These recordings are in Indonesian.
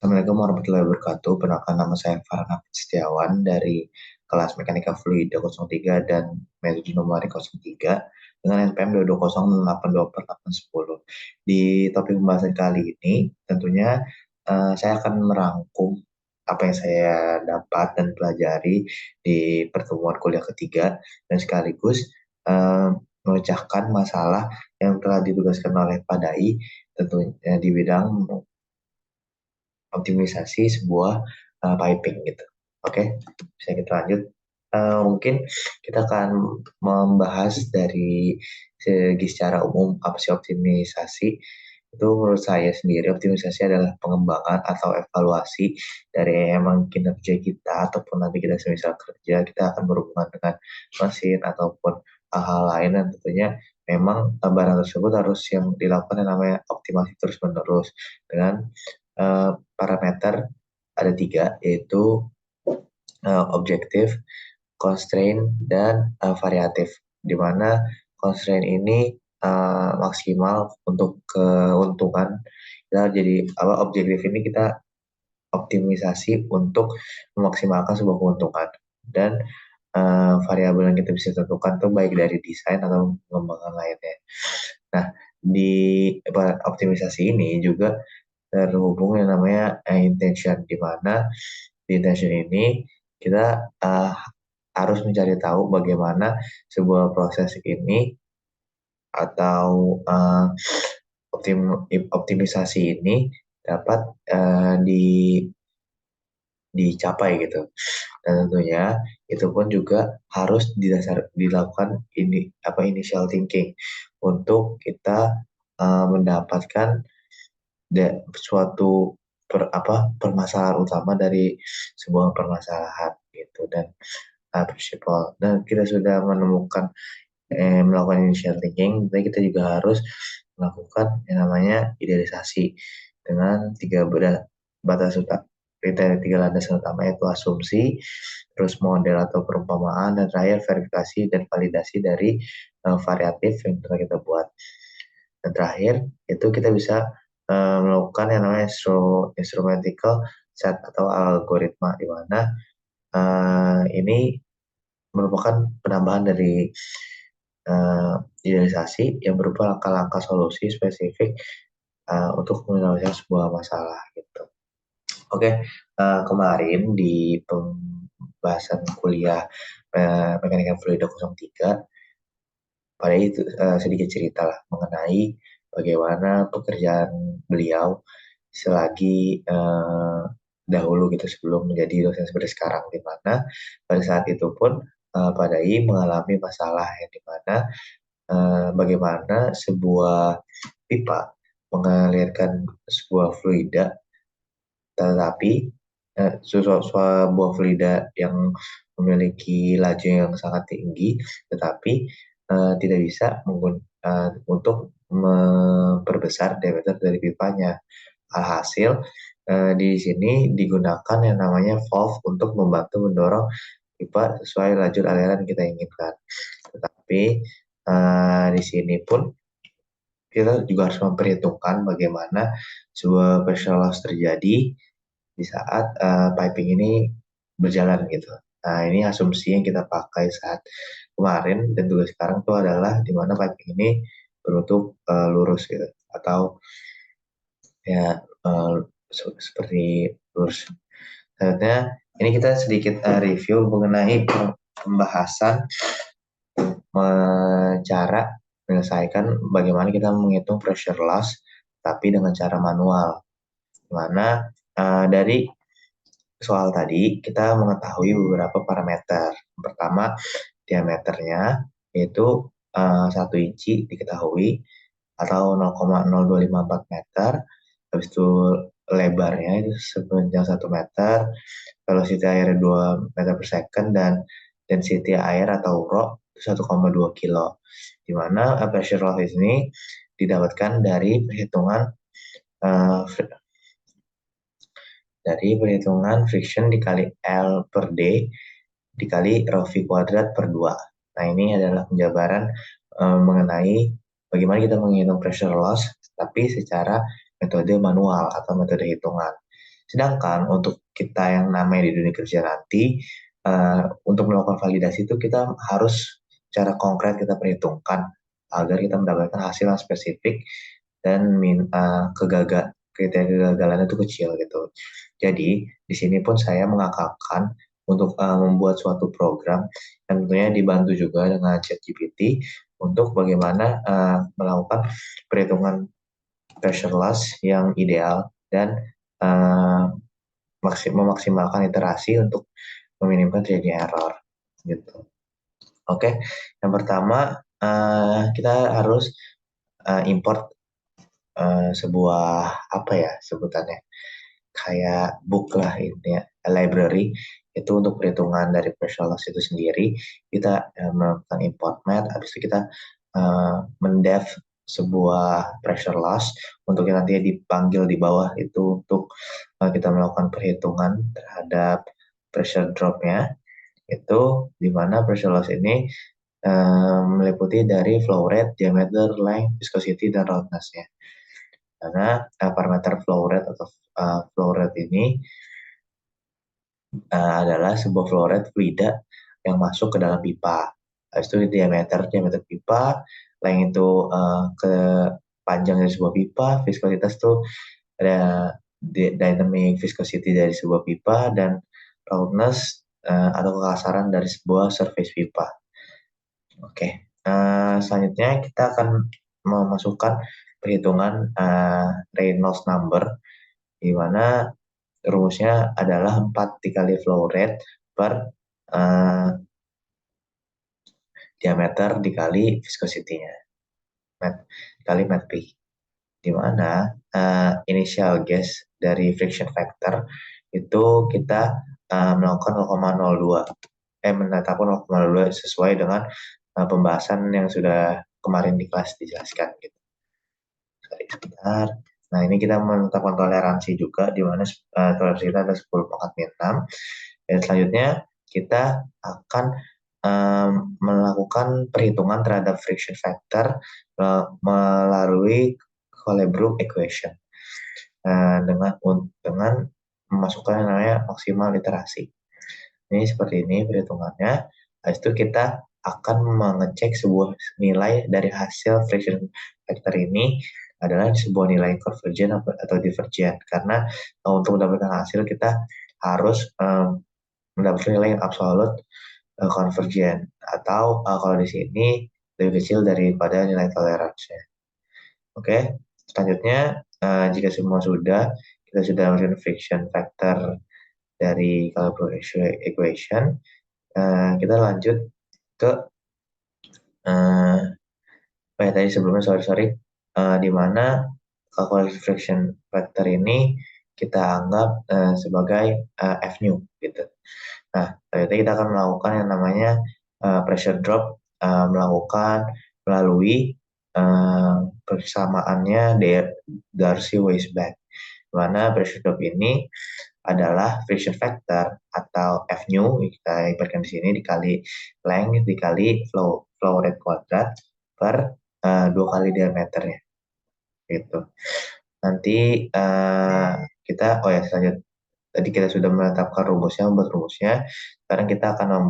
Assalamualaikum warahmatullahi wabarakatuh. Perkenalkan, nama saya Farhan Setiawan dari kelas Mekanika Fluida 03 dan metode numerik 03 dengan NPM 220824810. Di topik pembahasan kali ini, tentunya saya akan merangkum apa yang saya dapat dan pelajari di pertemuan kuliah ketiga dan sekaligus eh, memecahkan masalah yang telah ditugaskan oleh Pak Dai tentunya di bidang optimisasi sebuah piping gitu. Oke, bisa kita lanjut. Mungkin kita akan membahas dari segi secara umum apa sih optimisasi. Itu menurut saya sendiri optimisasi adalah pengembangan atau evaluasi dari emang kinerja kita ataupun nanti kita semisal kerja kita akan berhubungan dengan mesin ataupun hal-hal lain dan tentunya memang barang tersebut harus yang dilakukan yang namanya optimasi terus menerus dengan parameter ada tiga, yaitu objektif, constraint, dan variatif. Di mana constraint ini maksimal untuk keuntungan. Kita jadi objektif ini kita optimisasi untuk memaksimalkan sebuah keuntungan. Dan variabel yang kita bisa tentukan itu baik dari desain atau pengembangan lainnya. Nah, di optimisasi ini juga terhubung yang namanya intention, di mana di intention ini kita harus mencari tahu bagaimana sebuah proses ini atau optimisasi ini dapat dicapai gitu. Dan tentunya itu pun juga harus dilakukan initial thinking untuk kita mendapatkan suatu permasalahan utama dari sebuah permasalahan gitu. Dan prinsipal dan kita sudah menemukan melakukan initial thinking, tapi kita juga harus melakukan yang namanya idealisasi dengan batas utama, kriteria tiga landasan utama, yaitu asumsi, terus model atau perumpamaan, dan terakhir verifikasi dan validasi dari variatif yang telah kita buat. Dan terakhir itu kita bisa melakukan yang namanya instrumental set atau algoritma, di mana ini merupakan penambahan dari idealisasi yang berupa langkah-langkah solusi spesifik untuk menyelesaikan sebuah masalah gitu. Oke, kemarin di pembahasan kuliah Mekanika Fluida 03 pada itu sedikit cerita lah mengenai bagaimana pekerjaan beliau selagi dahulu gitu sebelum menjadi dosen seperti sekarang, di mana pada saat itu pun Pak Dai mengalami masalah yang di mana bagaimana sebuah pipa mengalirkan sebuah fluida, tetapi sebuah fluida yang memiliki laju yang sangat tinggi, tetapi tidak bisa untuk memperbesar diameter dari pipanya. Alhasil di sini digunakan yang namanya valve untuk membantu mendorong pipa sesuai lajur aliran yang kita inginkan. Tetapi di sini pun kita juga harus memperhitungkan bagaimana sebuah pressure loss terjadi di saat piping ini berjalan gitu. Nah, ini asumsi yang kita pakai saat kemarin dan juga sekarang tuh adalah di mana piping ini berbentuk lurus gitu, atau ya seperti lurus. Selanjutnya, ini kita sedikit review mengenai pembahasan cara menyelesaikan bagaimana kita menghitung pressure loss tapi dengan cara manual. Dimana dari soal tadi kita mengetahui beberapa parameter. Pertama, diameternya yaitu 1 inci diketahui atau 0,0254 meter. Habis itu lebarnya itu sepanjang 1 meter, velocity air 2 meter per second, dan density air atau rho 1,2 kilo. Di mana pressure loss ini didapatkan dari perhitungan friction dikali L per D dikali rho V kuadrat per 2. Nah, ini adalah penjabaran mengenai bagaimana kita menghitung pressure loss tapi secara metode manual atau metode hitungan. Sedangkan untuk kita yang namanya di dunia kerja nanti, untuk melakukan validasi itu kita harus secara konkret kita perhitungkan agar kita mendapatkan hasil yang spesifik dan kriteria kegagalan itu kecil gitu. Jadi di sini pun saya mengakalkan untuk membuat suatu program dan tentunya dibantu juga dengan ChatGPT untuk bagaimana melakukan perhitungan pressure loss yang ideal dan uh, memaksimalkan iterasi untuk meminimkan terjadinya error gitu. Oke, yang pertama kita harus import sebuah apa ya sebutannya kayak book lah ini ya, library itu untuk perhitungan dari pressure loss itu sendiri. Kita melakukan import math, habis itu kita mendev sebuah pressure loss untuk yang nantinya dipanggil di bawah itu untuk kita melakukan perhitungan terhadap pressure dropnya, itu di mana pressure loss ini meliputi dari flow rate, diameter, length, viscosity, dan roughness-nya. Karena parameter flow rate atau flow rate ini adalah sebuah flow rate fluida yang masuk ke dalam pipa. Habis itu diameter pipa, length itu ke panjang dari sebuah pipa, viskositas itu ada dynamic viscosity dari sebuah pipa, dan roughness atau kekasaran dari sebuah surface pipa. Oke, selanjutnya kita akan memasukkan perhitungan Reynolds number, di mana rumusnya adalah 4 dikali flow rate per diameter dikali viscosity-nya, dikali mat P. Di mana initial gas dari friction factor itu kita melakukan 0,02, menetapkan 0,02 sesuai dengan pembahasan yang sudah kemarin di kelas dijelaskan gitu. Sorry, sebentar. Nah, ini kita menetapkan toleransi juga, di mana toleransi kita ada 10 pangkat min 6. Dan selanjutnya kita akan melakukan perhitungan terhadap friction factor melalui Colebrook equation dengan memasukkan yang namanya maksimal iterasi. Ini seperti ini perhitungannya. Habis itu kita akan mengecek sebuah nilai dari hasil friction factor ini adalah sebuah nilai convergent atau divergent, karena untuk mendapatkan hasil kita harus mendapatkan nilai yang absolut convergent, atau kalau di sini lebih kecil daripada nilai toleransinya. Oke, selanjutnya jika semua sudah, kita sudah melakukan friction factor dari Colebrook equation, kita lanjut ke tadi sebelumnya sorry di mana calculation friction factor ini kita anggap sebagai F nu gitu. Nah, ternyata kita akan melakukan yang namanya pressure drop melalui persamaannya Darcy-Weisbach, mana pressure drop ini adalah friction factor atau F nu, kita ibaratkan di sini, dikali length dikali flow rate kuadrat per 2 kali diameternya gitu. Nanti selanjutnya tadi kita sudah menetapkan membuat rumusnya. Sekarang kita akan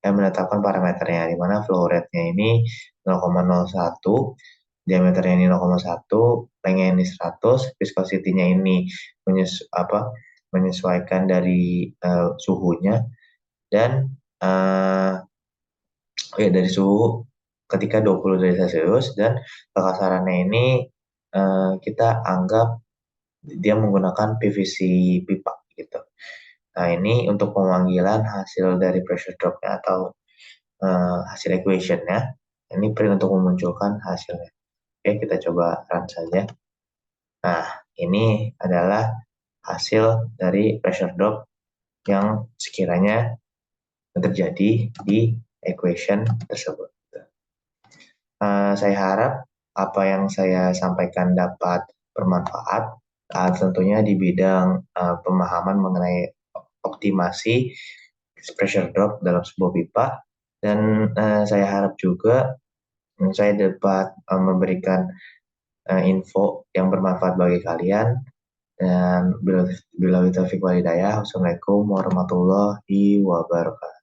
menetapkan parameternya, di mana flow rate-nya ini 0,01, diameternya ini 0,1, lengthnya ini 100, viscosity-nya ini menyesuaikan dari suhunya, dan dari suhu ketika 20 derajat Celcius, dan kekasarannya ini kita anggap dia menggunakan PVC pipa gitu. Nah, ini untuk pemanggilan hasil dari pressure drop-nya atau hasil equation-nya. Ini print untuk memunculkan hasilnya. Oke, kita coba run saja. Nah, ini adalah hasil dari pressure drop yang sekiranya terjadi di equation tersebut. Saya harap apa yang saya sampaikan dapat bermanfaat, tentunya di bidang pemahaman mengenai optimasi pressure drop dalam sebuah pipa, dan saya harap juga saya dapat memberikan info yang bermanfaat bagi kalian. Dan bila bila taufiq walhidayah. Wassalamualaikum warahmatullahi wabarakatuh.